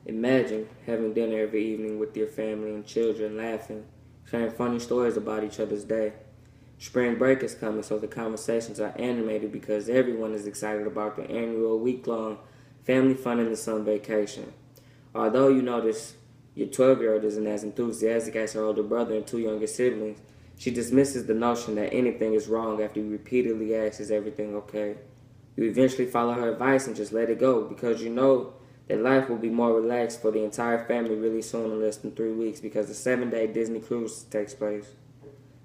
Imagine having dinner every evening with your family and children, laughing, sharing funny stories about each other's day. Spring break is coming, so the conversations are animated because everyone is excited about the annual week-long family fun in the sun vacation. Although you notice your 12-year-old isn't as enthusiastic as her older brother and two younger siblings, she dismisses the notion that anything is wrong after you repeatedly ask, "Is everything okay?" You eventually follow her advice and just let it go because you know that life will be more relaxed for the entire family really soon in less than 3 weeks because the 7-day Disney cruise takes place.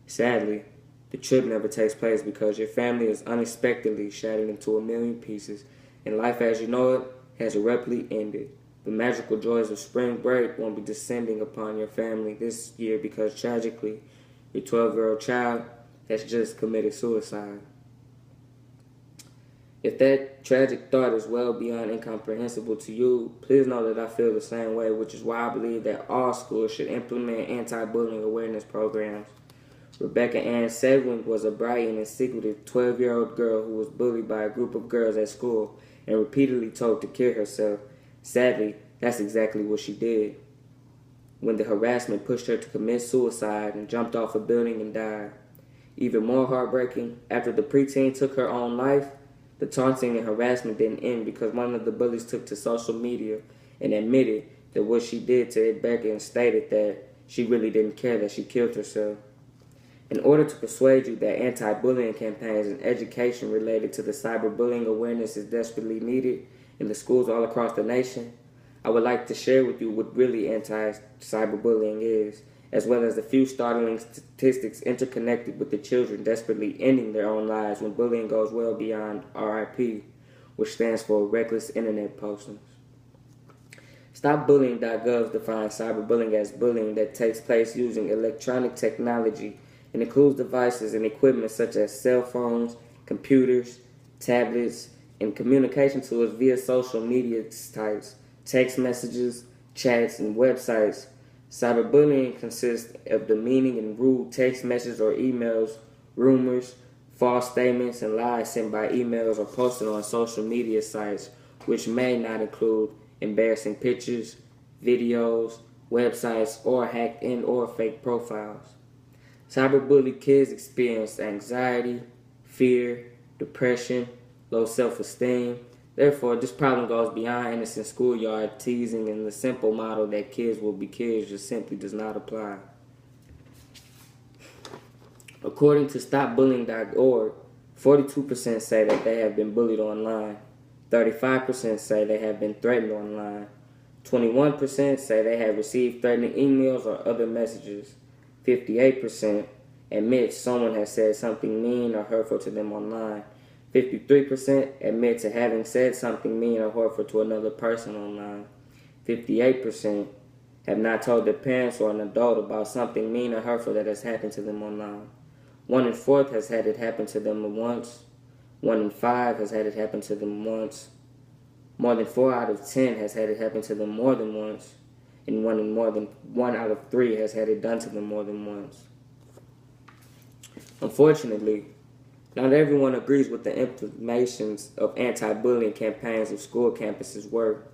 Sadly, the trip never takes place because your family is unexpectedly shattered into a million pieces and life as you know it has abruptly ended. The magical joys of spring break won't be descending upon your family this year because tragically, your 12-year-old child has just committed suicide. If that tragic thought is well beyond incomprehensible to you, please know that I feel the same way, which is why I believe that all schools should implement anti-bullying awareness programs. Rebecca Ann Sedgwick was a bright and inquisitive 12-year-old girl who was bullied by a group of girls at school and repeatedly told to kill herself. Sadly, that's exactly what she did when the harassment pushed her to commit suicide and jumped off a building and died. Even more heartbreaking, after the preteen took her own life, the taunting and harassment didn't end because one of the bullies took to social media and admitted that what she did to Rebecca and stated that she really didn't care that she killed herself. In order to persuade you that anti-bullying campaigns and education related to the cyberbullying awareness is desperately needed in the schools all across the nation, I would like to share with you what really anti-cyberbullying is, as well as a few startling statistics interconnected with the children desperately ending their own lives when bullying goes well beyond RIP, which stands for Reckless Internet Postings. StopBullying.gov defines cyberbullying as bullying that takes place using electronic technology and includes devices and equipment such as cell phones, computers, tablets, and communication tools via social media sites, text messages, chats, and websites. Cyberbullying consists of demeaning and rude text messages or emails, rumors, false statements, and lies sent by emails or posted on social media sites, which may not include embarrassing pictures, videos, websites, or hacked in or fake profiles. Cyberbullied kids experience anxiety, fear, depression, low self-esteem. Therefore, this problem goes beyond innocent schoolyard teasing, and the simple model that kids will be kids just simply does not apply. According to StopBullying.org, 42% say that they have been bullied online, 35% say they have been threatened online, 21% say they have received threatening emails or other messages, 58% admit someone has said something mean or hurtful to them online, 53% admit to having said something mean or hurtful to another person online. 58% have not told their parents or an adult about something mean or hurtful that has happened to them online. 1 in 4 has had it happen to them once. 1 in 5 has had it happen to them once. More than 4 out of 10 has had it happen to them more than once. And more than 1 out of 3 has had it done to them more than once. Unfortunately, not everyone agrees with the implications of anti-bullying campaigns of school campuses work.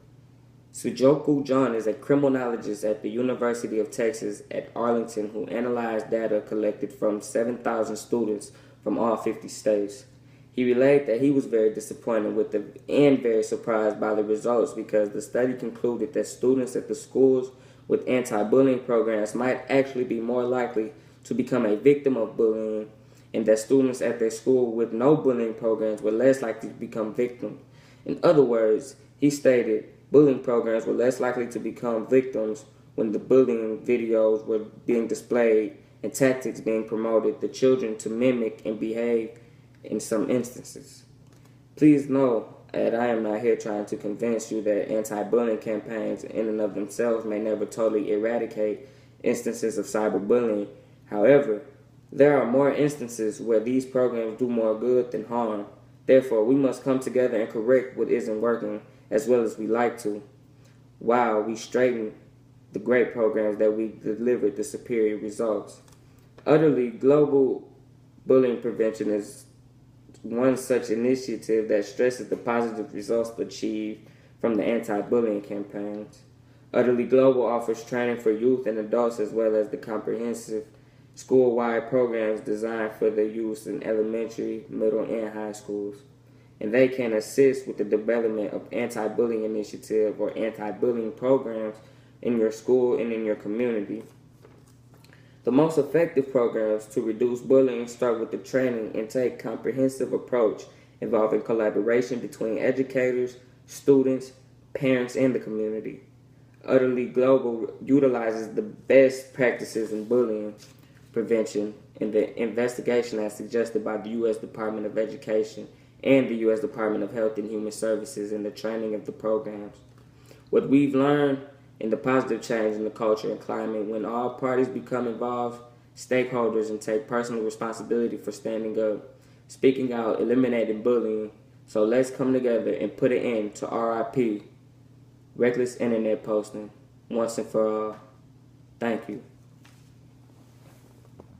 Sujoku John is a criminologist at the University of Texas at Arlington who analyzed data collected from 7,000 students from all 50 states. He relayed that he was very disappointed and very surprised by the results because the study concluded that students at the schools with anti-bullying programs might actually be more likely to become a victim of bullying, and that students at their school with no bullying programs were less likely to become victims. In other words, he stated bullying programs were less likely to become victims when the bullying videos were being displayed and tactics being promoted the children to mimic and behave in some instances. Please know that I am not here trying to convince you that anti-bullying campaigns in and of themselves may never totally eradicate instances of cyberbullying. However, there are more instances where these programs do more good than harm. Therefore, we must come together and correct what isn't working as well as we like to, while we straighten the great programs that we delivered the superior results. Utterly global bullying prevention is one such initiative that stresses the positive results achieved from the anti-bullying campaigns. Utterly Global offers training for youth and adults as well as the comprehensive school-wide programs designed for the use in elementary, middle, and high schools. And they can assist with the development of anti-bullying initiative or anti-bullying programs in your school and in your community. The most effective programs to reduce bullying start with the training and take comprehensive approach involving collaboration between educators, students, parents, and the community. Utterly Global utilizes the best practices in bullying prevention in the investigation as suggested by the U.S. Department of Education and the U.S. Department of Health and Human Services in the training of the programs. What we've learned in the positive change in the culture and climate when all parties become involved, stakeholders, and take personal responsibility for standing up, speaking out, eliminating bullying. So let's come together and put an end to RIP, reckless internet posting, once and for all. Thank you.